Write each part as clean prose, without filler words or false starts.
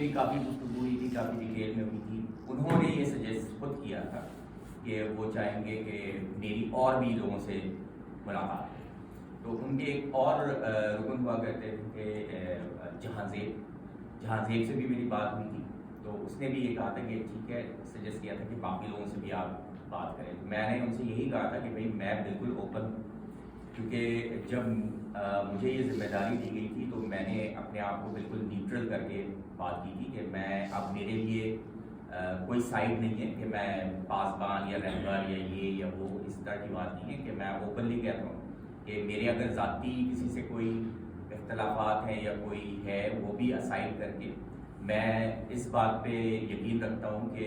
میری کافی گفتگو ہوئی تھی، کافی ڈیٹیل میں ہوئی تھی. انہوں نے یہ سجیسٹ خود کیا تھا کہ وہ چاہیں گے کہ میری اور بھی لوگوں سے ملاقات ہو. تو ان کے ایک اور رکن ہوا کرتے تھے کہ جہاں زیب سے بھی میری بات ہوئی تھی. تو اس نے بھی یہ کہا تھا کہ ٹھیک ہے، سجیسٹ کیا تھا کہ باقی لوگوں سے بھی آپ بات کریں. میں نے ان سے یہی کہا تھا کہ بھائی میں بالکل اوپن ہوں، کیونکہ جب مجھے یہ ذمہ داری دی گئی تھی تو میں نے اپنے آپ کو بالکل نیوٹرل کر کے بات کی تھی کہ میں اب میرے لیے کوئی سائڈ نہیں ہے کہ میں پاسبان یا رہبر یا یہ یا وہ، اس طرح کی بات نہیں ہے. کہ میں اوپنلی کہتا ہوں کہ میرے اگر ذاتی کسی سے کوئی اختلافات ہیں یا کوئی ہے، وہ بھی اسائڈ کر کے میں اس بات پہ یقین رکھتا ہوں کہ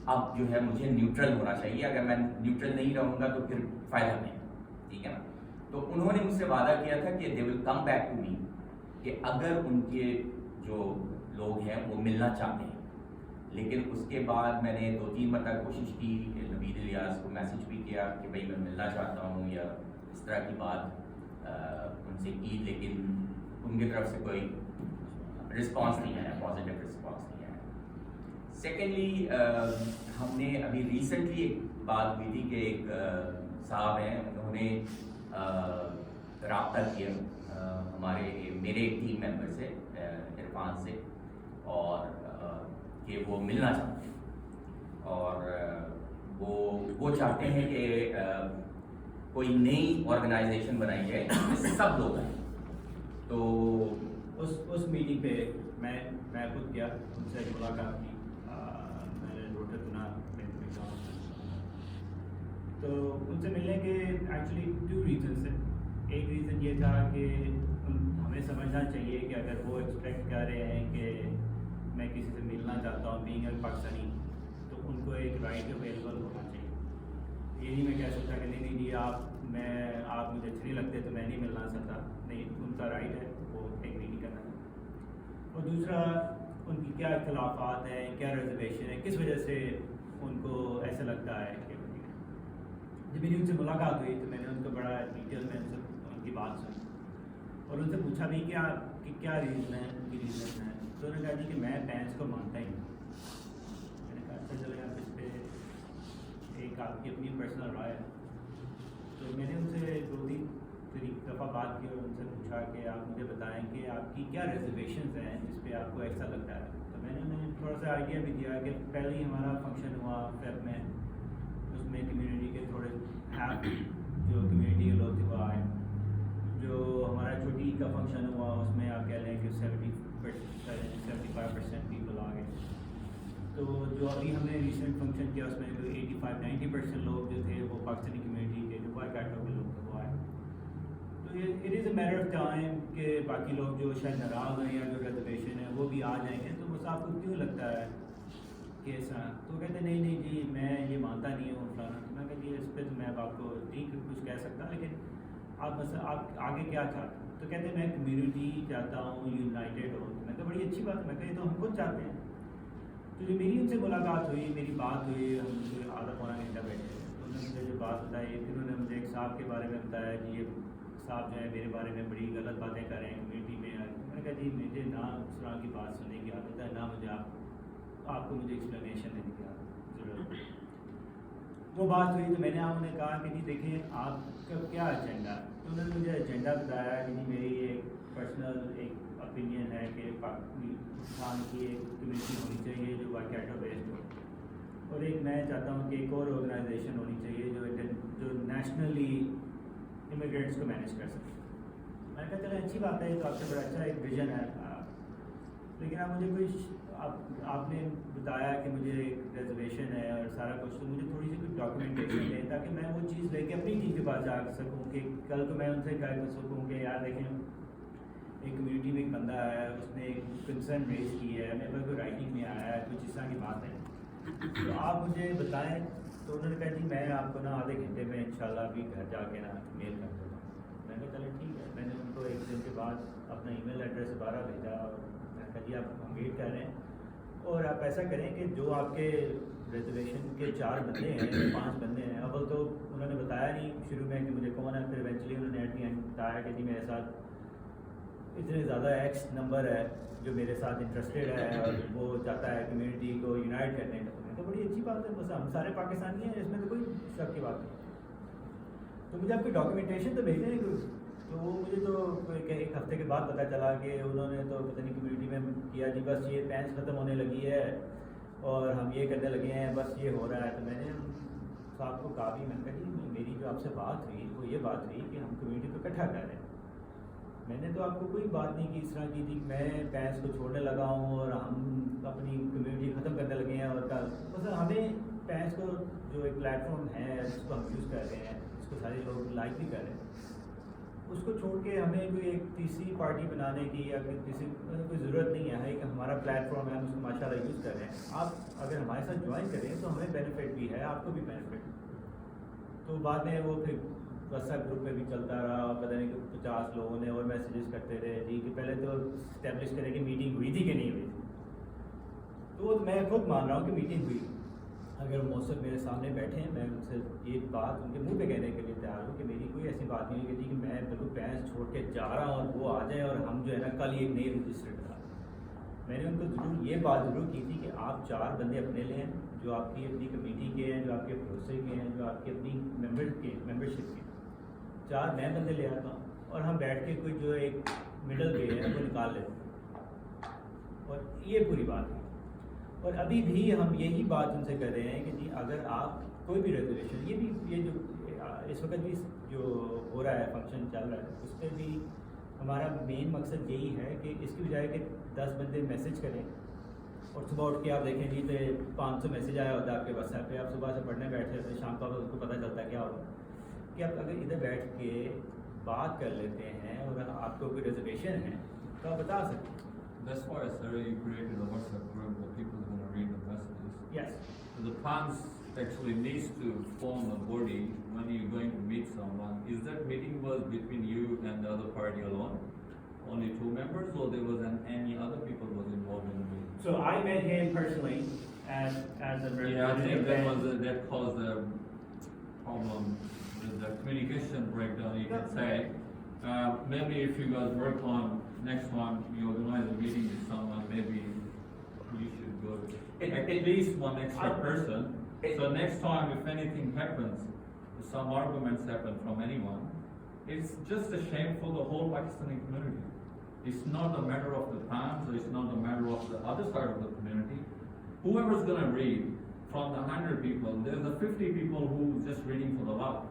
اب جو ہے مجھے نیوٹرل ہونا چاہیے. اگر میں نیوٹرل نہیں رہوں گا تو پھر فائدہ نہیں، ٹھیک ہے نا. تو انہوں نے مجھ سے وعدہ کیا تھا کہ دے ول کم بیک ٹو می، کہ اگر ان کے جو لوگ ہیں وہ ملنا چاہتے ہیں. لیکن اس کے بعد میں نے 2-3 مرتبہ کوشش کی کہ نوید الیاس کو میسج بھی کیا کہ بھائی میں ملنا چاہتا ہوں یا اس طرح کی بات ان سے کی، لیکن ان کی طرف سے کوئی رسپانس نہیں آیا، پازیٹیو رسپانس نہیں آیا. سیکنڈلی ہم نے ابھی ریسنٹلی ایک بات ہوئی تھی کہ ایک صاحب ہیں، انہوں نے رابطہ کیا میرے ایک ٹیم ممبر سے، عرفان سے، اور کہ وہ ملنا چاہتے ہیں اور وہ چاہتے ہیں کہ کوئی نئی آرگنائزیشن بنائی جائے جس میں سب لوگ ہیں. تو اس میٹنگ پہ میں خود گیا، ان سے ملاقات کی. میں نے روٹر چنا تو ان سے ملنے کے ایکچولی 2 ریزنس ہیں. ایک ریزن یہ تھا کہ ہمیں سمجھنا چاہیے کہ اگر وہ ایکسپیکٹ کر رہے ہیں کہ میں کسی سے ملنا چاہتا ہوں بینگ اے پاکستانی، تو ان کو ایک رائٹ اویلیبل ہونا چاہیے. یہ نہیں میں کہہ سکتا کہ نہیں جی آپ مجھے اچھے نہیں لگتے تو میں نہیں ملنا سکتا. نہیں، ان کا رائٹ ہے وہ ایک میٹنگ کرنا. اور دوسرا، ان کی کیا اختلافات ہیں، کیا ریزرویشن ہے، کس وجہ سے ان کو ایسا لگتا ہے کہ جب میری ان سے ملاقات ہوئی تو میں نے ان کو بڑا ڈیٹیل میں ان کی بات سنی اور ان سے پوچھا بھی کہ کیا ریزن ہے، ان کی ریزن ہے. تو انہوں نے کہا جی کہ میں بینس کو مانتا ہی نہیں. میں نے کہا اچھا چلے آپ اس پہ ایک آپ کی اپنی پرسنل رائے ہے. تو میں نے ان سے 2-3 دفعہ بات کی اور ان سے پوچھا کہ آپ مجھے بتائیں کہ آپ کی کیا ریزرویشنز ہیں جس پہ آپ کو ایسا لگتا ہے. تو میں نے انہیں تھوڑا سا آئیڈیا بھی دیا کہ پہلے ہی ہمارا فنکشن ہوا فیب میں، اس میں کمیونٹی کے تھوڑے جو کمیونٹی کے لوگ تھے وہ آئے. جو ہمارا چھوٹی عید کا فنکشن ہوا اس میں آپ کہہ لیں کہ 75% پیپل آ گئے. تو جو ابھی ہم نے ریسنٹ فنکشن کیا اس میں 85-90% لوگ جو تھے وہ پاکستانی کمیونٹی کے جو وائکاٹو کے لوگ تھے وہ آئے. تو یہ it is a matter of time کہ باقی لوگ جو شاید ناراض ہیں یا جو ریزرویشن ہے وہ بھی آ جائیں گے. تو بس آپ کو کیوں لگتا ہے کہ ایسا؟ تو کہتے نہیں جی میں یہ مانتا نہیں ہوں فلانا. تو میں کہا جی اس پہ تو میں اب آپ کو نہیں کچھ کہہ سکتا، لیکن آپ بس آپ آگے کیا چاہتے ہیں؟ تو کہتے ہیں میں کمیونٹی چاہتا ہوں یونائٹیڈ ہو. میں کہا بڑی اچھی بات ہے. میں کہا یہ تو ہم خود چاہتے ہیں. تو جو میری ان سے ملاقات ہوئی، میری بات ہوئی، ہم آدھا پونا گھنٹہ بیٹھے. تو انہوں نے مجھے جو بات بتائی، پھر انہوں نے مجھے ایک صاحب کے بارے میں بتایا کہ یہ صاحب جو ہے میرے بارے میں بڑی غلط باتیں کر رہے ہیں کمیونٹی میں. میں نے کہا جی مجھے نہ اس طرح کی بات سننے کی عادت ہے، نہ مجھے آپ کو مجھے ایکسپلینیشن دینے کی ضرورت ہے. وہ بات ہوئی تو میں نے انہیں کہا کہ جی دیکھیں آپ کا کیا ایجنڈا ہے. تو انہوں نے مجھے ایجنڈا بتایا کہ جی میری ایک پرسنل ایک اوپینین ہے کہ پاکستان کی ایک کمیونٹی ہونی چاہیے جو وائکاٹو بیسڈ ہو، اور ایک میں چاہتا ہوں کہ ایک اور آرگنائزیشن ہونی چاہیے جو نیشنلی امیگرینٹس کو مینیج کر سکے. میں نے کہا چلیں اچھی بات ہے، تو آپ سے بڑا اچھا ایک ویژن ہے. لیکن آپ مجھے آپ نے بتایا کہ مجھے ایک ریزرویشن ہے اور سارا کچھ، تو مجھے تھوڑی سی کچھ ڈاکیومنٹیشن دیں تاکہ میں وہ چیز لے کے اپنی ٹیم کے پاس جا سکوں کہ کل کو میں ان سے کہہ سکوں کہ یار دیکھیں ایک کمیونٹی میں ایک بندہ آیا ہے، اس نے ایک کنسرن ریز کی ہے، میرے پاس کوئی رائٹنگ میں آیا ہے، کچھ اس طرح کی بات ہے، تو آپ مجھے بتائیں. تو انہوں نے کہا جی میں آپ کو نا آدھے گھنٹے میں انشاءاللہ ابھی گھر جا کے نا میل کر دیتا ہوں. میں نے کہا چلے ٹھیک ہے. میں نے ان کو 1 دن کے بعد اپنا ای میل ایڈریس دوبارہ بھیجا اور میں نے کہا جی آپ ہم ویٹ کر رہے ہیں، اور آپ ایسا کریں کہ جو آپ کے ریزرویشن کے 4 بندے ہیں 5 بندے ہیں. اول تو انہوں نے بتایا نہیں شروع میں کہ مجھے کون ہے، پھر ایونچولی انہوں نے ایٹ دی اینڈ بتایا کہ جی میرے ساتھ اتنے زیادہ ایکس نمبر ہے جو میرے ساتھ انٹرسٹیڈ ہے اور وہ چاہتا ہے کمیونٹی کو یونائٹ کرنے کا، تو بڑی اچھی بات ہے، بس ہم سارے پاکستانی ہیں، اس میں تو کوئی شک کی بات نہیں. تو مجھے آپ کی ڈاکیومنٹیشن تو بھیجیں گے، تو وہ مجھے تو ایک ہفتے کے بعد پتہ چلا کہ انہوں نے تو پتہ نہیں کمیونٹی میں کیا جی بس یہ پینس ختم ہونے لگی ہے اور ہم یہ کرنے لگے ہیں، بس یہ ہو رہا ہے. تو میں نے صاحب کو کہا بھی، میں نے کہا جی میری جو آپ سے بات ہوئی وہ یہ بات ہوئی کہ ہم کمیونٹی کو اکٹھا کر رہے ہیں. میں نے تو آپ کو کوئی بات نہیں کی اس طرح کی تھی میں پینس کو چھوڑنے لگا ہوں اور ہم اپنی کمیونٹی ختم کرنے لگے ہیں. اور بس ہمیں پینس کو جو ایک پلیٹ فارم ہے جس کو ہم یوز کر رہے ہیں، جس کو سارے لوگ لائک بھی کر رہے ہیں، اس کو چھوڑ کے ہمیں کوئی ایک تیسری پارٹی بنانے کی یا کوئی ضرورت نہیں ہے. کہ ہمارا پلیٹ فارم ہے، ہم اس کو ماشاء اللہ یوز کر رہے ہیں. آپ اگر ہمارے ساتھ جوائن کریں تو ہمیں بینیفٹ بھی ہے، آپ کو بھی بینیفٹ. تو بعد میں وہ پھر واٹس ایپ گروپ پہ بھی چلتا رہا، پتہ نہیں کہ 50 لوگوں نے اور میسیجز کرتے رہے جی کہ پہلے تو اسٹیبلش کریں کہ میٹنگ ہوئی تھی کہ نہیں ہوئی تھی. تو میں خود مان رہا ہوں کہ میٹنگ ہوئی. اگر موثر میرے سامنے بیٹھے ہیں، میں ان سے یہ بات ان کے منہ پہ کہنے کے لیے تیار ہوں کہ میری کوئی ایسی بات نہیں ہے کہ میں بالکل پینس چھوڑ کے جا رہا ہوں اور وہ آ جائیں اور ہم جو ہے نا کل ہی ایک نئی رجسٹر کرا. میں نے ان کو ضرور یہ بات ضرور کی تھی کہ آپ 4 بندے اپنے لے ہیں جو آپ کی اپنی کمیٹی کے ہیں، جو آپ کے بھروسے کے ہیں، جو آپ کی اپنی ممبرشپ کے. 4 نئے بندے لے آتا ہوں اور ہم بیٹھ کے کوئی جو ایک مڈل وے ہے وہ نکال لیتے ہیں. اور یہ پوری بات ہے. اور ابھی بھی ہم یہی بات ان سے کر رہے ہیں کہ جی اگر آپ کوئی بھی ریزولیوشن، یہ جو اس وقت بھی جو ہو رہا ہے فنکشن چل رہا ہے، اس پہ بھی ہمارا مین مقصد یہی ہے کہ اس کی بجائے کہ 10 بندے میسج کریں اور صبح اٹھ کے آپ دیکھیں جی تو 500 میسج آیا ہوتا ہے آپ کے واٹس ایپ پہ، آپ صبح سے پڑھنے بیٹھے ہوتے ہیں، شام کو آپ کو پتہ چلتا ہے کیا ہوگا. کہ آپ اگر ادھر بیٹھ کے بات کر لیتے ہیں اور آپ کو کوئی ریزرویشن ہے تو آپ بتا سکتے ہیں. That's why I said you created a WhatsApp group where people are going to read the messages. Yes. So the PANS actually needs to form a body when you're going to meet someone. Is that meeting was between you and the other party alone? Only 2 members, or there was any other people was involved in the meeting? So I met him personally as a Yeah, I think that caused a problem with the communication breakdown, you can say. Maybe if you guys work on next one, you organize a meeting with someone, maybe you should go at least one extra person. So next time if anything happens, if some arguments happen from anyone, it's just a shame for the whole Pakistani community. It's not a matter of the PANS, or it's not a matter of the other side of the community. Whoever's going to read from the 100 people, there's the 50 people who just reading for the love.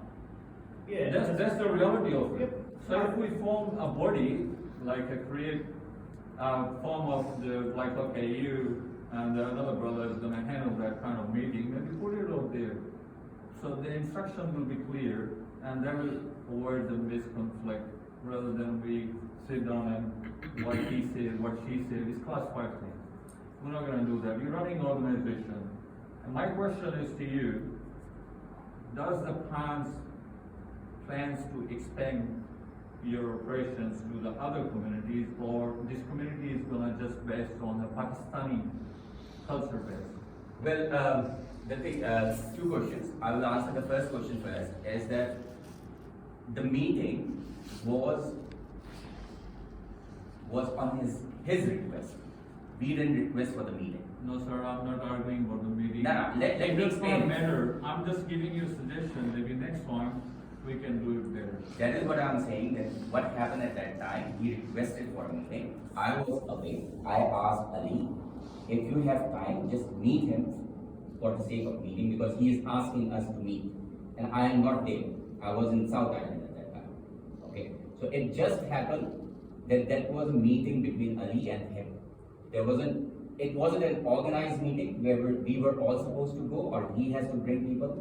Yeah, That's the reality of it. Yep. So if we form a body, like a create form of the, like, okay, you and another brother is going to handle that kind of meeting, maybe put it out there. So the instruction will be clear and that will avoid the misconflict rather than we sit down and what he said, what she said, it's classified things. We're not going to do that. You're running an organization. And my question is to you, does the PANS plans to expand your operations to the other communities, or this community is going to just based on the Pakistani culture base? Well, the thing, 2 questions. I will answer the first question first. Is that the meeting was on his request. We didn't request for the meeting. No, sir, I'm not arguing about the meeting. No, let me It does explain. not matter. I'm just giving you a suggestion. Maybe next time we can do it better. That is what I'm saying, that what happened at that time, he requested for a meeting. I was away. I asked Ali, if you have time, just meet him for the sake of meeting, because he is asking us to meet. And I am not there. I was in South Island at that time. Okay. So it just happened that was a meeting between Ali and him. It wasn't an organized meeting where we were all supposed to go, or he has to bring people.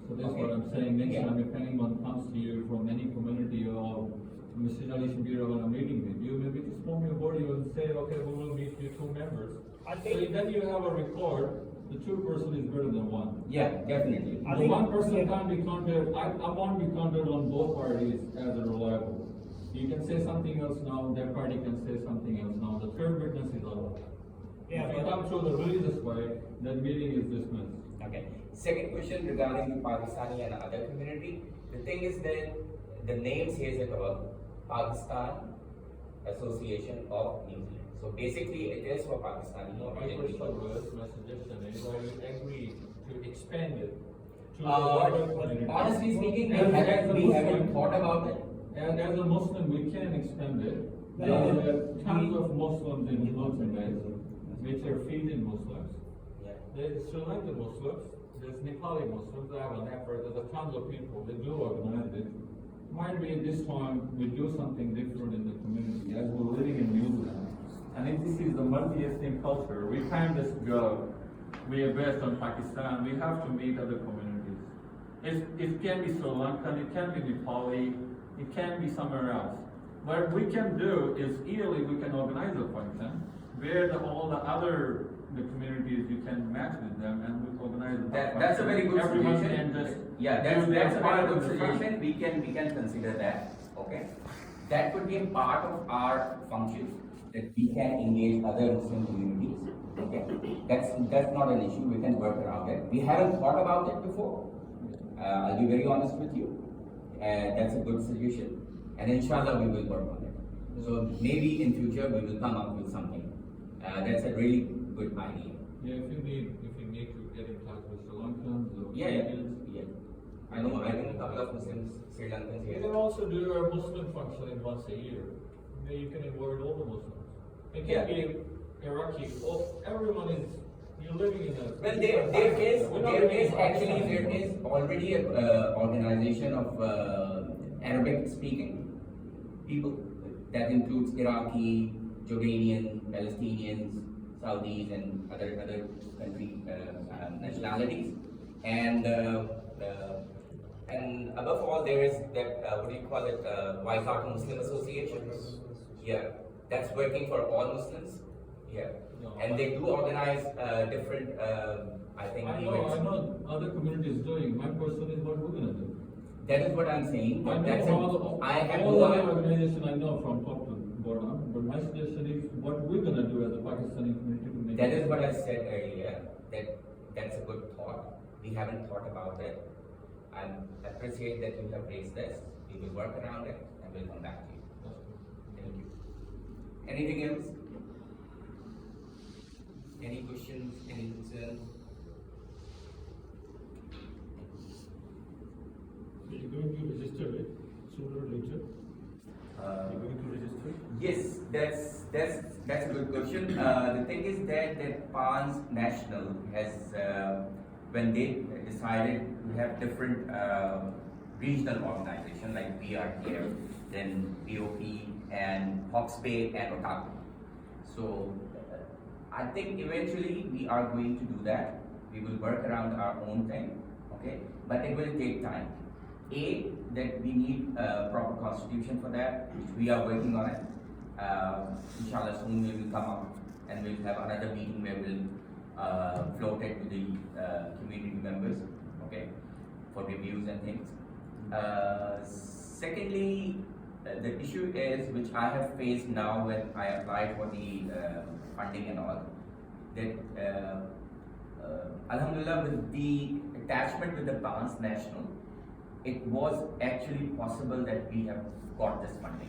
So that's Okay. what I'm saying. Next Yeah. time, if anyone comes to you from any community or Mr. Ali should be on a meeting with you, maybe just form your body and say, okay, we will meet you 2 members. I So think- then you have a record. The 2 person is better than 1. Yeah, definitely. I The think- 1 person can't be counted. I won't be counted on both parties as a reliable. You can say something else now. That party can say something else now. The 3rd witness is allowed. Yeah, If you but- come through the religious way, that meeting is dismissed. Okay. Second question regarding the Pakistani and other community. The thing is that the name says it all. Pakistan Association of New Zealand. So basically it is for Pakistani My Indian question people. was, my suggestion is, are you agree to expand it to the Uh, wider community? honestly speaking, As a we haven't Muslim- thought about it. And as a Muslim, we can expand it. Yeah. There are tons of Muslims in Hilton which are feeding Muslims. Yeah. There's Sri Lankan Muslims, there's Nepali Muslims, I have a network, there's a tons of people that do organize it. Might be this time we do something different in the community as we're living in New Zealand. And if this is the multi-ethnic culture, we can't just go, we are based on Pakistan, we have to meet other communities. It can be Sri Lankan, it can be Nepali, it can be somewhere else. What we can do is yearly we can organize a function where all the other communities you can match with them and we organize a That's a very good Everyone suggestion. can just Yeah, do their that's a part very of good the suggestion. function. We can consider that. Okay, that could be a part of our function that we can engage other Muslim communities. Okay, that's not an issue. We can work around it. We haven't thought about it before. I'll be very honest with you. That's a good suggestion, and inshallah we will work on it. So maybe in future we will come up with something. That's a really good idea. Yeah, if you need to get in touch with Sri Lankans or Yeah. Indians. I know a couple of Muslims, Sri Lankans You here. can also do a Muslim function in once a year. Maybe you can involve all the Muslims. It Yeah. can be Iraqi, everyone is, you're living in a. Well, there is We're not living in actually Pakistan there is anymore. already a organization of Arabic speaking people that includes Iraqi, Jordanian, Palestinians, Saudis, and other country nationalities, and above all there is that what do you call it, Waikato Muslim Association. Yeah, that's working for all Muslims. Yeah, No, and they do organize different, I think, I events. know other communities doing, my question is what we're gonna do. That is what I'm saying. I But that's know I have all no the idea. organization I know from top to bottom, but my suggestion is what we're gonna do as a Pakistani community to make. That is what I said earlier, that's a good thought. We haven't thought about it. I appreciate that you have raised this. We will work around it and we'll come back to you. That's good. Thank you. Anything else? Any questions, any concerns? You're going to register it sooner or later? You're going to register? Yes, that's a good question. The thing is that PANS National has, when they decided to have different regional organizations like we are here, then BOP and Hawke's Bay and Otago. So I think eventually we are going to do that. We will work around our own thing, okay? But it will take time. That we need a proper constitution for that, which we are working on it. Inshallah soon we will come up and we'll have another meeting where we'll float it to the community members, okay, for reviews and things. Secondly, the issue is, which I have faced now when I applied for the funding and all, that Alhamdulillah, with the attachment with the PANS National, it was actually possible that we have got this funding.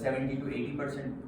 70 to 80%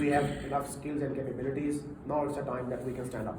we have enough skills and capabilities, now it's a time that we can stand up.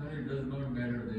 Sir, it does not matter the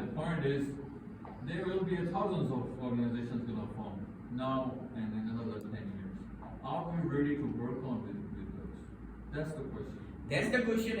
The point is, there will be thousands of organizations going to form now and in another 10 years. Are we ready to work on with those? That's the question. That's the question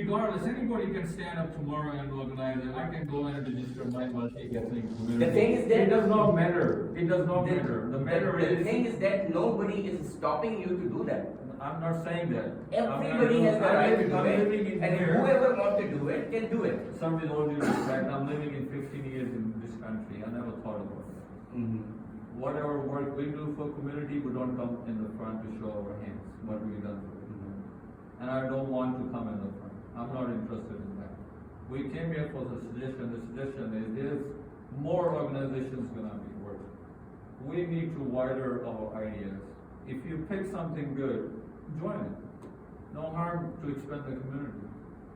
Regardless, anybody can stand up tomorrow and organize it. I can go and register my multi-ethnic community. The thing is that it does not matter. It does not matter. The matter the is. thing is that nobody is stopping you to do that. I'm not saying that. Everybody has the right to do I'm it, living in and here. whoever wants to do it can do it. Some with all due respect, I'm living in 15 years in this country. I never thought about that. Whatever work we do for community, we don't come in the front to show our hands what we've done for the community. And I don't want to come in the front. I'm not interested in that. We came here for the suggestion. The suggestion is there's more organizations going to be working. We need to widen our ideas. If you pick something good, join it. No harm to expand the community.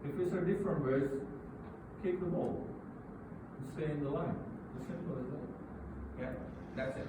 If it's a different race, kick the ball. Stay in the line. As simple as that. Yeah, that's it.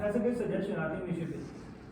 That's a good suggestion. I think we should.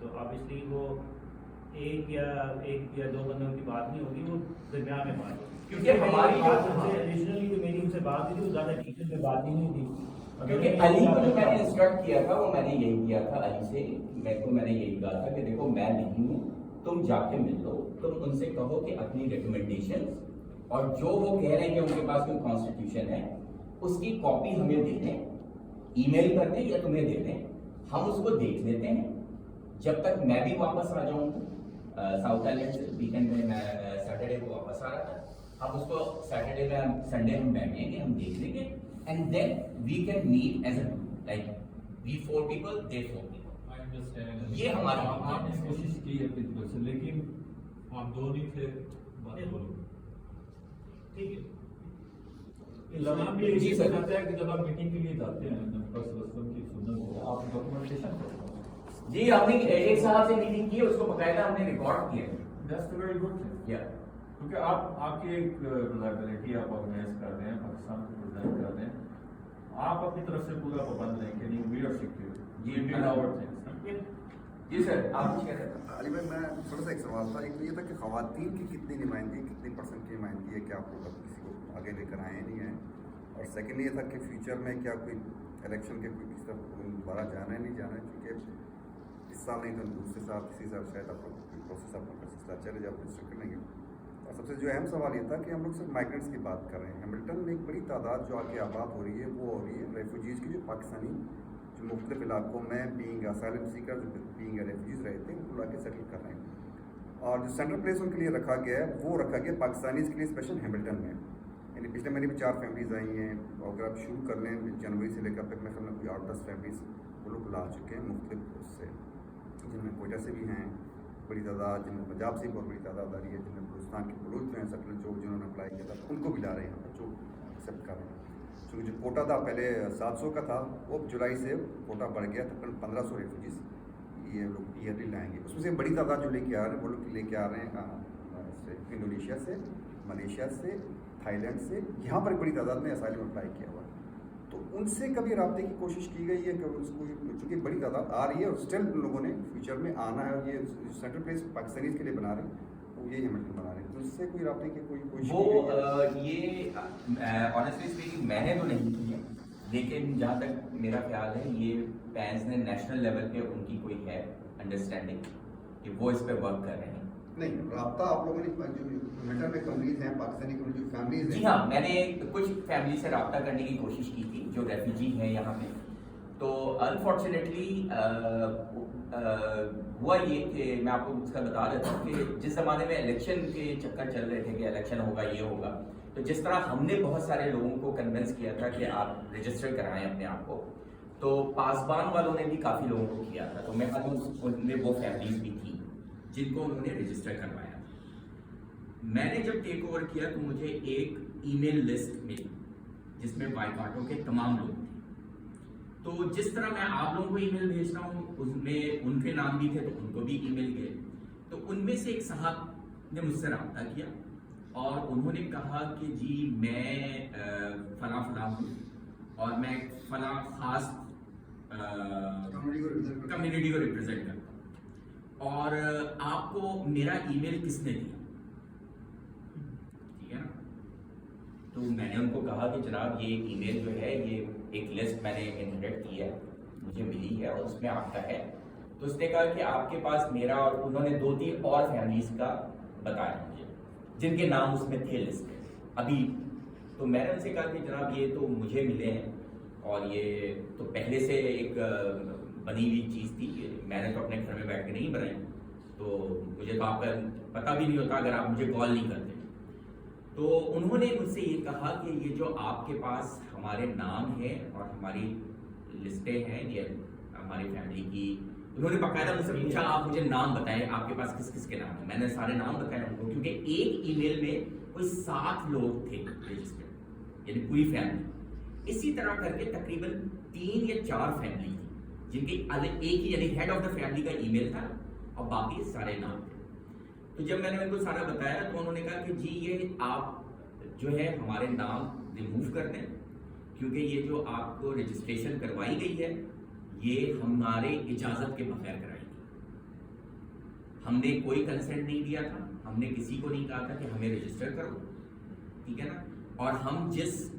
تو obviously وہ ایک یا 2 بندوں کی بات نہیں ہوگی، وہ درمیان میں بات ہوگی. کیونکہ ہماری ایڈیشنلی جو میری ان سے بات ہوئی تھی وہ زیادہ ڈیٹیل میں بات ہی نہیں تھی. کیونکہ علی کو جو میں نے انسٹرکٹ کیا تھا وہ میں نے یہی کیا تھا علی سے، میں نے یہی کہا تھا کہ دیکھو میں نہیں ہوں، تم جا کے مل لو، تم ان سے کہو کہ اپنی ریکمنڈیشنز اور جو وہ کہہ رہے ہیں کہ ان کے پاس کوئی کانسٹیٹیوشن ہے اس کی کاپی ہمیں دے دیں، ای میل کر دیں یا تمہیں دے دیں، ہم اس کو دیکھ لیتے ہیں. جب تک میں بھی واپس آ جاؤں ساؤتھ آئلینڈ سے، ویکینڈ میں سیٹرڈے کو واپس آ رہا تھا، ہم اس کو سیٹرڈے میں سنڈے ہم بیٹھیں گے، ہم دیکھ لیں گے، and then we can meet as a like we 4 people they 4 people. یہ ہمارا آپ نے کوشش کی ہے اپنی طرف سے، لیکن آپ 2 نہیں تھے. ٹھیک ہے. جی سر، کہتے ہیں کہ جب آپ میٹنگ کے لیے جاتے ہیں کی سنت آپ ڈاکومنٹیشن کرتے ہیں. جی ہم نے ایک صاحب سے میٹنگ کی، اس کو باقاعدہ ہم نے ریکارڈ کیا. That's very good thing. کیونکہ آپ کی ایک ریلائبلٹی آپ آرگنائز کر رہے ہیں، پاکستان کو پریزنٹ کر رہے ہیں، آپ اپنی طرف سے پورا پابند رہیں کہ نہیں وی آر سیکیور. جی سر آپ کچھ کہہ رہے ہیں؟ علی بھائی میں تھوڑا سا ایک سوال تھا. ایک تو یہ تھا کہ خواتین کی کتنی نمائندگی، کتنی پرسنٹ کی نمائندگی ہے، کیا آپ لوگ کسی کو آگے لے کر آئے ہیں نہیں آئے؟ اور سیکنڈ یہ تھا کہ فیوچر میں کیا کوئی الیکشن کے کوئی کس طرح دوبارہ جانا ہے نہیں جانا ہے، کیونکہ اس سال نہیں تو دوسرے سال تیسری سال شاید آپ لوگ کوئی پروسیس آپ کا سلسلہ چلے جب رجسٹر کر لیں گے. اور سب سے جو اہم سوال یہ تھا کہ ہم لوگ صرف مائیگرنٹس کی بات کر رہے ہیں. ہیملٹن میں ایک بڑی تعداد جو آگے آباد ہو رہی ہے وہ ہو رہی ہے ریفیوجیز کی، جو پاکستانی جو مختلف علاقوں میں بینگ اسائلم سیکر جو بینگ ریفیوجیز رہے تھے ان کو لا کے سیٹل کر رہے ہیں. اور جو سینٹرل پلیس ان کے لیے رکھا گیا ہے وہ رکھا گیا پاکستانیز کے لیے اسپیشل ہیملٹن میں. یعنی پچھلے مہینے بھی 4 فیملیز آئی ہیں، اور اگر آپ شروع کر لیں جنوری سے لے کر تک میں کوئی 8-10 فیملیز وہ لوگ لا چکے ہیں مختلف اس سے، جن میں کوئٹہ سے بھی ہیں بڑی تعداد، جن میں پنجاب سے بہت بڑی تعداد آ رہی ہے، جن میں بلوچستان کے بلوچ جو ہیں سیٹل جو جنہوں نے اپلائی کیا تھا ان کو بھی لا رہے ہیں جو ایکسیپٹ کر رہے ہیں. چونکہ جو کوٹا تھا پہلے 700 کا تھا، وہ جولائی سے کوٹا بڑھ گیا، تقریباً 1500 ریفیوجیز یہ لوگ ایئرلی لائیں گے. اس میں سے بڑی تعداد جو لے کے آ رہے ہیں وہ لوگ لے کے آ رہے ہیں انڈونیشیا سے، ملیشیا سے، تھائی لینڈ سے. یہاں پر ایک بڑی تعداد میں اسائلم اپلائی کیا ہوا ہے. تو ان سے کبھی رابطے کی کوشش کی گئی ہے کہ اس کو، چونکہ بڑی تعداد آ رہی ہے اور اسٹل ان لوگوں نے فیوچر میں آنا ہے، اور یہ سینٹرل پلیس پاکستانیز کے لیے بنا رہے ہیں، وہ یہ ہیملٹن بنا رہے ہیں. تو اس سے کوئی رابطے کی کوئی کوشش وہ یہ آنیسٹلی اسپیکنگ میں نے تو نہیں کی ہے، لیکن جہاں تک میرا خیال ہے یہ پینس نے نیشنل لیول پہ ان کی کوئی ہے انڈرسٹینڈنگ کہ وہ اس پہ ورک کر رہے ہیں. نہیں رابطہ آپ لوگوں نے جو ہیملٹن میں کمیونٹیز ہیں پاکستانی جو فیملیز ہیں؟ جی ہاں، میں نے کچھ فیملی سے رابطہ کرنے کی کوشش کی تھی جو ریفیوجی ہیں یہاں پہ. تو انفارچونیٹلی ہوا یہ کہ میں آپ کو اس کا بتا دیتا ہوں کہ جس زمانے میں الیکشن کے چکر چل رہے تھے کہ الیکشن ہوگا یہ ہوگا، تو جس طرح ہم نے بہت سارے لوگوں کو کنونس کیا تھا کہ آپ رجسٹر کرائیں اپنے آپ کو، تو پاسبان والوں نے بھی کافی لوگوں کو کیا تھا. تو میں ان میں وہ فیملیز بھی تھیں جن کو انہوں نے رجسٹر کروایا. میں نے جب ٹیک اوور کیا تو مجھے ایک ای میل لسٹ ملی جس میں وائکاٹو کے تمام لوگ تھے. تو جس طرح میں آپ لوگوں کو ای میل بھیجتا ہوں اس میں ان کے نام بھی تھے تو ان کو بھی ای میل گئے. تو ان میں سے ایک صاحب نے مجھ سے رابطہ کیا اور انہوں نے کہا کہ جی میں فلاں فلاں ہوں اور میں فلاں خاص کمیونٹی کو ریپرزینٹ کرتا ہوں، اور آپ کو میرا ای میل کس نے دیا؟ ٹھیک ہے نا. تو میں نے ان کو کہا کہ جناب یہ ای میل جو ہے یہ ایک لسٹ میں نے انہیرٹ کی ہے، مجھے ملی ہے اور اس میں آپ کا ہے. تو اس نے کہا کہ آپ کے پاس میرا، اور انہوں نے 2-3 اور فیملیز کا بتایا مجھے جن کے نام اس میں تھے لسٹ میں ابھی. تو میں نے ان سے کہا کہ جناب یہ تو مجھے ملے ہیں اور یہ تو پہلے سے ایک بنی ہوئی چیز تھی، میں نے تو اپنے گھر میں بیٹھ کے نہیں بنائی، تو مجھے تو آپ کا پتہ بھی نہیں ہوتا اگر آپ مجھے کال نہیں کرتے. تو انہوں نے مجھ سے یہ کہا کہ یہ جو آپ کے پاس ہمارے نام ہیں اور ہماری لسٹیں ہیں یہ ہماری فیملی کی، انہوں نے باقاعدہ مجھ سے پوچھا آپ مجھے نام بتائیں آپ کے پاس کس کس کے نام ہیں. میں نے سارے نام بتائے ان کو، کیونکہ ایک ای میل میں کوئی 7 لوگ تھے رجسٹرڈ، یعنی پوری فیملی. اسی طرح کر کے تقریباً 3 یا 4 فیملی تھی جن کے ایک ہی یعنی ہیڈ آف دا فیملی کا ای میل تھا اور باقی سارے نام تھے. تو جب میں نے ان کو سارا بتایا تو انہوں نے کہا کہ جی یہ آپ جو ہے ہمارے نام ریموو کر دیں کیونکہ یہ جو آپ کو رجسٹریشن کروائی گئی ہے یہ ہمارے اجازت کے بغیر کرائی گئی. ہم نے کوئی کنسنٹ نہیں دیا تھا, ہم نے کسی کو نہیں کہا تھا کہ ہمیں رجسٹر کرو, ٹھیک ہے نا. اور ہم جس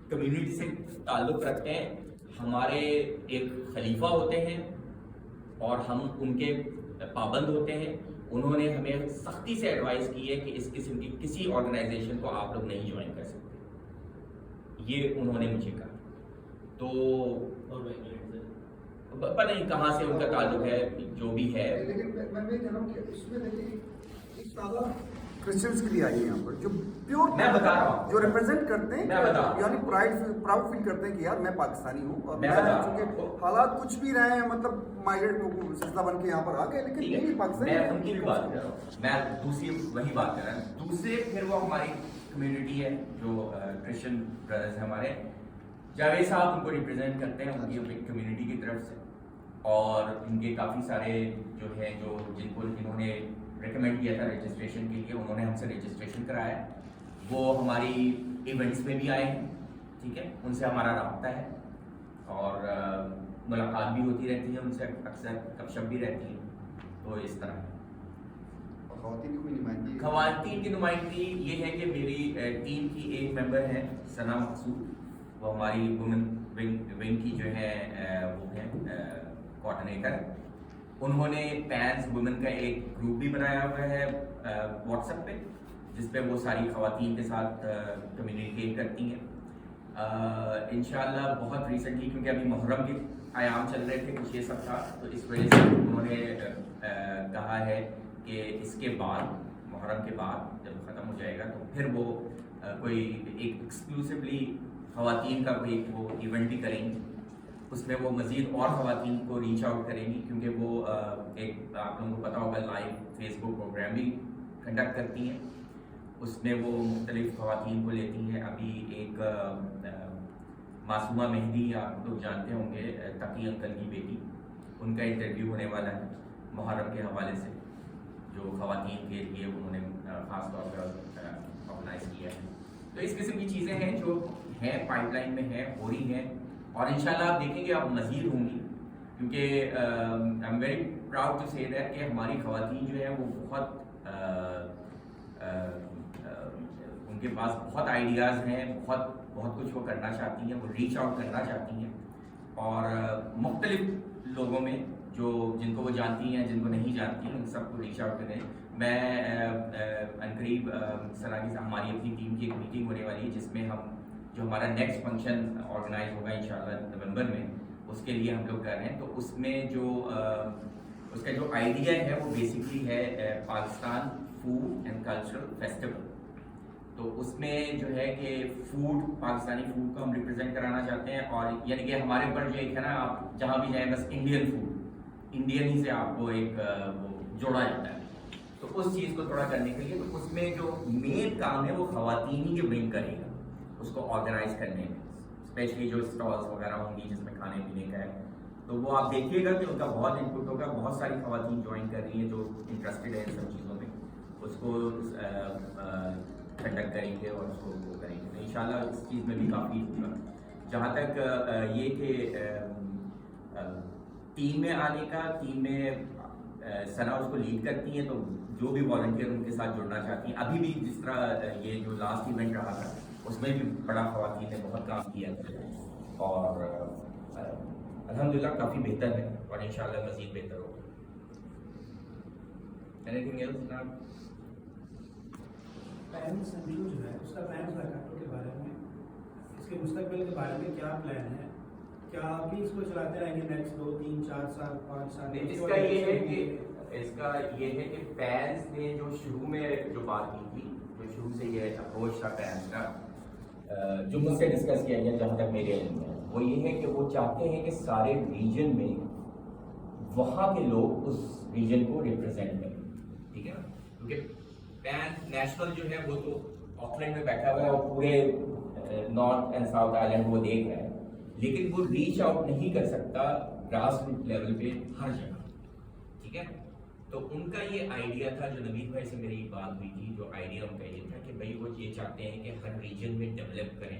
کمیونٹی سے تعلق رکھتے ہیں ہمارے ایک خلیفہ ہوتے ہیں اور ہم ان کے پابند ہوتے ہیں. انہوں نے ہمیں سختی سے ایڈوائز کی ہے کہ اس قسم کی کسی آرگنائزیشن کو آپ لوگ نہیں جوائن کر سکتے, یہ انہوں نے مجھے کہا. تو پتہ نہیں کہاں سے ان کا تعلق ہے, جو بھی ہے. لیکن میں یہ کہہ رہا ہوں کہ اس میں دیکھیے ایک سادہ کرسچنس کے لیے آئی ہیں یہاں پر جو پیور میں بتا رہا ہوں جو ریپرزینٹ کرتے ہیں, میں بتا رہا ہوں. یعنی پراؤڈ فیل کرتے ہیں کہ یار میں پاکستانی ہوں اور میں میں بتا رہا ہوں. چونکہ حالات کچھ بھی رہے ہیں, مطلب مائگریٹ سجدہ بن کے یہاں پر آ گئے, لیکن ٹھیک ہے, نہیں پاکستانی. میں ان کی بھی بات کر رہا ہوں, میں دوسری وہی بات کر رہا ہوں. دوسرے پھر وہ ہماری کمیونٹی ہے جو کرسچن برادرز ہیں ہمارے, جاوید صاحب ان کو ریپرزینٹ کرتے ہیں ان کی کمیونٹی کی طرف سے, اور ان کے کافی سارے جو ہیں جو جنہوں نے ریکمینڈ کیا تھا رجسٹریشن کے لیے, انہوں نے ہم سے رجسٹریشن کرایا. وہ ہماری ایونٹس میں بھی آئے ہیں, ٹھیک ہے, ان سے ہمارا رابطہ ہے اور ملاقات بھی ہوتی رہتی ہے ان سے, اکثر گپ شپ بھی رہتی ہے. تو اس طرح خواتین کی کوئی نمائندگی؟ خواتین کی نمائندگی یہ ہے کہ میری ٹیم کی ایک ممبر ہیں ثنا مقصود, وہ ہماری وومن ونگ کی جو ہے وہ ہیں کوآرڈینیٹر. انہوں نے پینس وومن کا ایک گروپ بھی بنایا ہوا ہے واٹس ایپ پہ, جس پہ وہ ساری خواتین کے ساتھ کمیونیکیٹ کرتی ہیں. انشاءاللہ بہت ریسنٹلی, کیونکہ ابھی محرم کے ایام چل رہے تھے, کچھ یہ سب تھا, تو اس وجہ سے انہوں نے کہا ہے کہ اس کے بعد, محرم کے بعد جب ختم ہو جائے گا تو پھر وہ کوئی ایک ایکسکلوسیولی خواتین کا کوئی وہ ایونٹ ہی کریں گی. اس میں وہ مزید اور خواتین کو ریچ آؤٹ کریں گی, کیونکہ وہ ایک آپ لوگوں کو پتہ ہوگا لائیو فیس بک پروگرام بھی کنڈکٹ کرتی ہیں. اس میں وہ مختلف خواتین کو لیتی ہیں. ابھی ایک معصومہ مہدی آپ لوگ جانتے ہوں گے, تقی انکل کی بیٹی, ان کا انٹرویو ہونے والا ہے محرم کے حوالے سے, جو خواتین کے لیے انہوں نے خاص طور پر آرگنائز کیا ہے. تو اس قسم کی چیزیں ہیں جو ہیں پائپ لائن میں ہیں, ہو رہی ہیں, اور انشاءاللہ آپ دیکھیں گے آپ مزید ہوں گی, کیونکہ I am very proud to say that کہ ہماری خواتین جو ہیں وہ بہت ان کے پاس بہت آئیڈیاز ہیں, بہت کچھ وہ کرنا چاہتی ہیں, وہ ریچ آؤٹ کرنا چاہتی ہیں, اور مختلف لوگوں میں جن کو وہ جانتی ہیں, جن کو نہیں جانتی ہیں, ان سب کو ریچ آؤٹ کریں. میں عنقریب ثنا کی ہماری اپنی ٹیم کی ایک میٹنگ ہونے والی ہے, جس میں جو ہمارا نیکسٹ فنکشن آرگنائز ہوگا انشاءاللہ نومبر میں, اس کے لیے ہم لوگ کر رہے ہیں. تو اس میں اس کا جو آئیڈیا ہے وہ بیسکلی ہے Pakistan food and cultural festival. تو اس میں جو ہے کہ فوڈ, پاکستانی فوڈ کو ہم ریپرزینٹ کرانا چاہتے ہیں, اور یعنی کہ ہمارے اوپر جو ایک ہے نا, آپ جہاں بھی جائیں بس انڈین فوڈ, انڈین ہی سے آپ کو ایک وہ جوڑا جاتا ہے. تو اس چیز کو تھوڑا کرنے کے لیے, تو اس میں جو مین کام ہے وہ خواتین ہی جو برنگ کرے گا اس کو آرگنائز کرنے میں, اسپیشلی جو اسٹالس وغیرہ ہوں گی جس میں کھانے پینے کا ہے. تو وہ آپ دیکھیے گا کہ ان کا بہت انپٹ ہوگا. بہت ساری خواتین جوائن کر رہی ہیں جو انٹرسٹڈ ہیں ان سب چیزوں میں, اس کو کنڈکٹ کریں گے اور اس کو وہ کریں گے. تو انشاءاللہ اس چیز میں بھی کافی ہوگا. جہاں تک یہ کہ ٹیم میں آنے کا, ٹیم میں ثنا اس کو لیڈ کرتی ہیں, تو جو بھی والنٹیئر ان کے ساتھ جڑنا چاہتی ہیں, ابھی بھی جس طرح یہ جو لاسٹ ایونٹ رہا تھا اس میں بھی بڑا خواتین نے بہت کام کیا تھا, اور الحمدللہ کافی بہتر ہے, اور انشاءاللہ مزید بہتر ہوگا. Anything else جناب؟ پینس جو ہے اس کا پینس ویکاٹو کے بارے میں, اس کے مستقبل کے بارے میں کیا پلان ہے؟ کیا آپ بھی اس کو چلاتے رہیں گے نیکسٹ 2 3 4 سال 5 سال؟ اس کا یہ ہے کہ پینس نے جو شروع میں جو بات کی تھی, جو شروع سے یہ اپروچ تھا پینس کا, جو مجھ سے ڈسکس کیا گیا جہاں تک میرے علم میں, وہ یہ ہے کہ وہ چاہتے ہیں کہ سارے ریجن میں وہاں کے لوگ اس ریجن کو ریپرزینٹ کریں, ٹھیک ہے نا. کیونکہ پین نیشنل جو ہے وہ تو آکلینڈ میں بیٹھا ہوا ہے اور پورے North and South Island وہ دیکھ رہا ہے, لیکن وہ ریچ آؤٹ نہیں کر سکتا گراس روٹ لیول پہ ہر جگہ, ٹھیک ہے. تو ان کا یہ آئیڈیا تھا, جو نوید بھائی سے میری بات ہوئی تھی, جو آئیڈیا ان کا یہ تھا کہ بھائی وہ یہ چاہتے ہیں کہ ہر ریجن میں ڈیولپ کریں,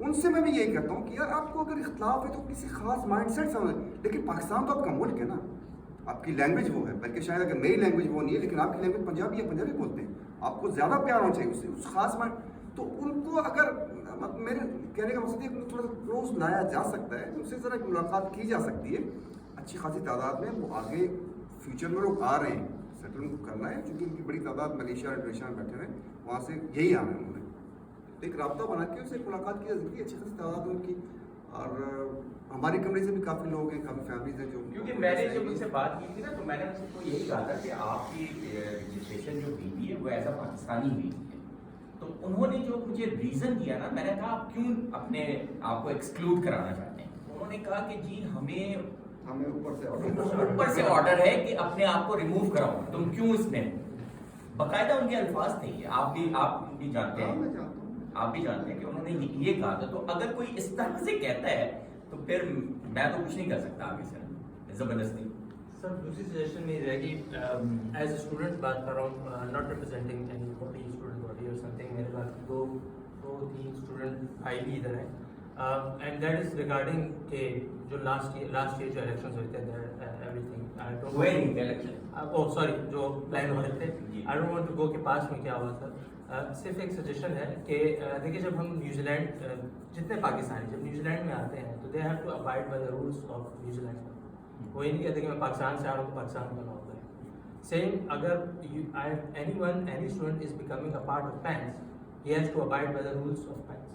ان سے میں بھی یہی کہتا ہوں کہ یار آپ کو اگر اختلاف ہے تو کسی خاص مائنڈ سیٹ سمجھ، لیکن پاکستان تو آپ کا ملک ہے نا، آپ کی لینگویج وہ ہے، بلکہ شاید اگر میری لینگویج وہ نہیں ہے لیکن آپ کی لینگویج پنجابی ہے، پنجابی بولتے ہیں، آپ کو زیادہ پیار ہونا چاہیے اس سے، اس خاص مائنڈ. تو ان کو اگر میرے کہنے کا مقصد یہ کہ تھوڑا سا کلوز لایا جا سکتا ہے، ان سے ذرا ملاقات کی جا سکتی ہے اچھی خاصی تعداد میں. وہ آگے فیوچر میں لوگ آ رہے ہیں، سیٹل کرنا ہے، چونکہ ان کی بڑی تعداد ملیشیا اور انڈونیشیا میں بیٹھے ہوئے ہیں، وہاں سے یہی آ رہے ہیں. انہوں نے ایک رابطہ بنا کے ان سے ملاقات کی جا سکتی ہے، اچھی خاصی تعداد ان کی. اور ہماری کمرے سے بھی کافی لوگ ہیں، کافی فیملیز ہیں جو، کیونکہ میں نے جب ان سے بات کی تھی نا تو میں نے ان کو یہی کہا تھا کہ آپ کی رجسٹریشن جو ہوئی تھی ہے وہ ایز اے پاکستانی ہوئی ہے. تو انہوں نے جو مجھے ریزن دیا نا، میں نے کہا آپ کیوں اپنے آپ کو ایکسکلوڈ کرانا چاہتے ہیں. انہوں نے کہا کہ جی ہمیں اوپر سے آرڈر ہے کہ اپنے آپ کو ریموو کراؤ، تم کیوں اس میں. باقاعدہ ان کے الفاظ تھے یہ، آپ بھی جانتے ہیں، آپ بھی جانتے ہیں کہ انہوں نے یہ کہا تھا. تو اگر کوئی اس طرح سے کہتا ہے تو پھر میں تو کچھ نہیں کر سکتا آگے سے زبردستی. سر دوسری سجیشن میری رہے گی، ایز اے اسٹوڈنٹ بات کر رہا ہوں، not representing any body, student body اور سم تھنگ. میرے پاس دو تین اسٹوڈنٹ بھائی بھی ادھر ہیں، اینڈ دیٹ از ریگارڈنگ کہ جو لاسٹ ایئر جو الیکشنز ہوئے تھے ایوری تھنگ سوری جو پلان ہو رہے تھے، I don't want to go کہ پاس میں کیا ہوا تھا. صرف ایک سجیشن ہے کہ دیکھیے جب ہم نیوزی لینڈ، جتنے پاکستانی جب نیوزی لینڈ میں آتے ہیں تو they have to abide by the rules of New Zealand یہ نہیں کہتے کہ میں پاکستان سے آ رہا ہوں تو پاکستان بنا ہوتا ہے. سیم اگر any student is becoming a part of PANS, he has to abide by the rules of PANS.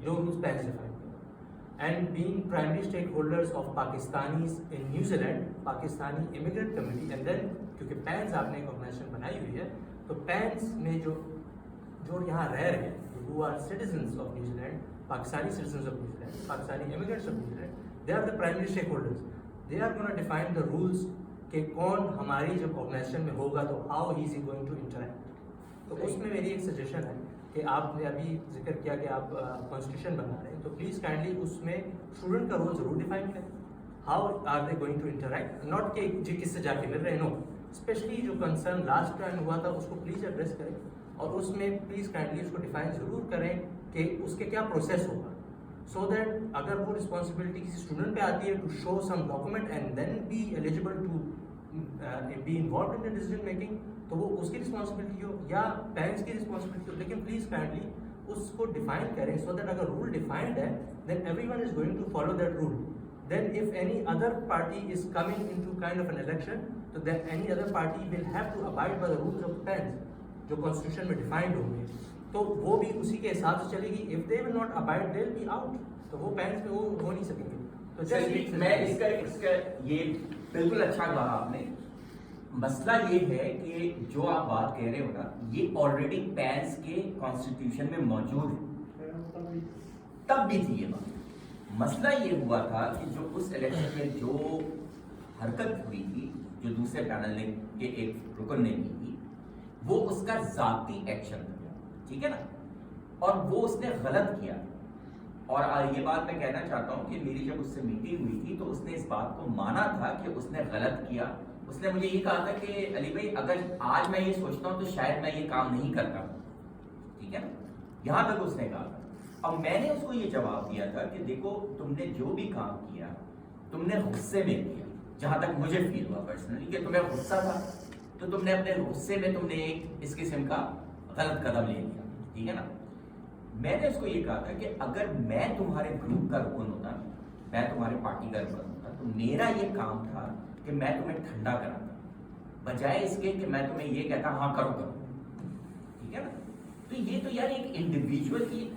جو rules PANS define کرتے ہیں. And being primary stakeholders of Pakistanis in New Zealand, Pakistani immigrant community, and then کیونکہ PANS آپ نے ایک organization بنائی ہوئی ہے تو PANS میں جو یہاں رہ رہے ہیں who are citizens of New Zealand, Pakistani citizens of New Zealand, Pakistani immigrants of New Zealand, they are the primary stakeholders. They are going to define the rules کہ کون ہماری جب آرگنائزیشن میں ہوگا تو how he is going to interact. تو اس میں میری ایک سجیشن ہے کہ آپ نے ابھی ذکر کیا کہ آپ کانسٹیٹیوشن بنا رہے ہیں تو پلیز کائنڈلی اس میں اسٹوڈنٹ کا رول ضرور ڈیفائن کریں. How are they going to interact, not کہ جی کس سے جا کے مل رہے ہیں، نو. اسپیشلی جو کنسرن لاسٹ ٹائم ہوا تھا اس کو پلیز ایڈریس کریں اور اس میں پلیز کائنڈلی اس کو ڈیفائن ضرور کریں کہ اس کے کیا پروسیس ہوگا. سو دیٹ اگر وہ رسپانسبلٹی کسی اسٹوڈنٹ پہ آتی ہے to show some document and then be eligible to be involved in the decision making تو وہ اس کی رسپانسبلٹی ہو یا پیرنٹس کی رسپانسبلٹی ہو. لیکن پلیز کائنڈلی اس کو ڈیفائن کریں سو دیٹ اگر رول ڈیفائنڈ ہے then everyone is going to follow that role. Then if any other party is coming into kind of an election, so then any other party will have to abide by the rules of PANS جو constitution میں defined ہوں گے تو وہ بھی اسی کے حساب سے چلے گی. If they will not abide, they'll be out. تو وہ PANS میں وہ ہو نہیں سکیں گے. تو میں اس کا یہ بالکل اچھا کہا آپ نے. مسئلہ یہ ہے کہ جو آپ بات کہہ رہے ہو نا یہ آلریڈی PANS کے کانسٹیٹیوشن میں موجود ہے، تب بھی تھی یہ بات. مسئلہ یہ ہوا تھا کہ جو اس الیکشن میں جو حرکت ہوئی تھی جو دوسرے پینل نے کے ایک رکن نے کی تھی وہ اس کا ذاتی ایکشن تھا، ٹھیک ہے نا، اور وہ اس نے غلط کیا. اور یہ بات میں کہنا چاہتا ہوں کہ میری جب اس سے میٹنگ ہوئی تھی تو اس نے اس بات کو مانا تھا کہ اس نے غلط کیا. اس نے مجھے یہ کہا تھا کہ علی بھائی اگر آج میں یہ سوچتا ہوں تو شاید میں یہ کام نہیں کرتا، ٹھیک ہے نا، یہاں تک اس نے کہا تھا. اب میں نے اس کو یہ جواب دیا تھا کہ دیکھو تم نے جو بھی کام کیا تم نے غصے میں کیا، جہاں تک مجھے فیل ہوا پرسنلی کہ تمہیں غصہ تھا تو تم نے اپنے غصے میں تم نے ایک اس قسم کا غلط قدم لے لیا، ٹھیک ہے نا. میں نے اس کو یہ کہا تھا کہ اگر میں تمہارے گروپ کا رکن ہوتا، میں تمہارے پارٹی کا رکن ہوتا تو میرا یہ کام تھا کہ میں تمہیں ٹھنڈا کراتا بجائے اس کے کہ میں تمہیں یہ کہتا ہاں کرو کرو، ٹھیک ہے نا. تو یہ تو یار ایک انڈیویجول کی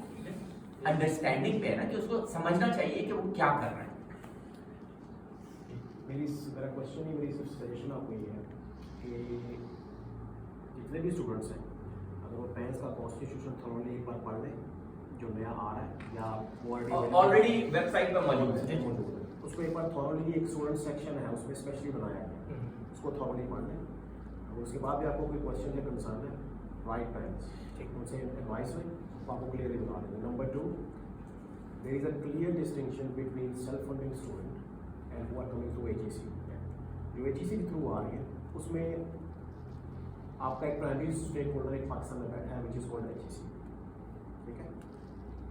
انڈرسٹینڈنگ پہ ہے نا کہ اس کو سمجھنا چاہیے کہ وہ کیا کر رہا ہے. میرا کوشچن ہی میری صرف سجیشن آپ کو یہ ہے کہ جتنے بھی اسٹوڈنٹس ہیں اگر وہ PANS کا کانسٹیٹیوشن تھرولی ایک بار پڑھ لیں جو نیا آ رہا ہے یا وہ آلریڈی ویب سائٹ پہ موجود ہے اس کو ایک بار تھرولی ایک اسٹوڈنٹ سیکشن ہے اس میں اسپیشلی بنایا ہے، اس کو تھرولی پڑھ لیں. اس کے بعد بھی آپ کو کوئی کوشچن یا کنسرن ہے رائٹ PANS ان سے ایڈوائس میں آپ کو کلیئرلی بتا دیں گے. Number 2 there is a clear distinction between self-funding student and who are coming through HEC. جو HEC کے تھرو آ رہی ہے اس میں آپ کا ایک پرائمری اسٹیک ہولڈر ایک پاکستان میں بیٹھا ہے which is called HEC، ٹھیک ہے.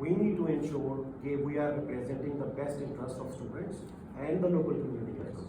we need to ensure that we are representing the best interest of students and the local community as well,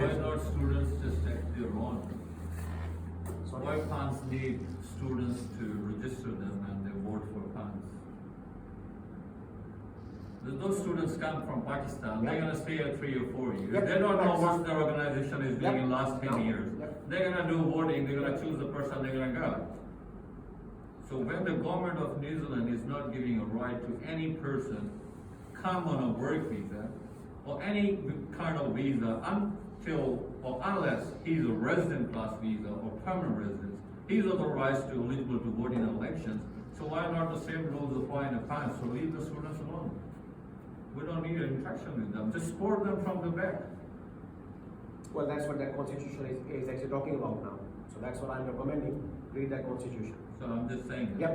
Why not students just act their own? Why can't need students to register them and they vote for funds? Those students come from Pakistan, they're gonna stay here 3 or 4 years. Yep, They don't know that's- what their organization is doing Yep, in last 10 no, years. yep. They're gonna do voting, they're gonna choose the person they're gonna go. So when the government of New Zealand is not giving a right to any person come on a work visa or any kind of visa until or unless he's a resident class visa or permanent residence, he's authorized to eligible to vote in elections. So why not the same rules apply in the past? So leave the students alone. We don't need an interaction with them. Just support them from the back. Well, that's what that constitution is actually talking about now. So that's what I'm recommending. Read that constitution. So I'm just saying. that. Yep.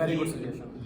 very good suggestion.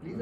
Please,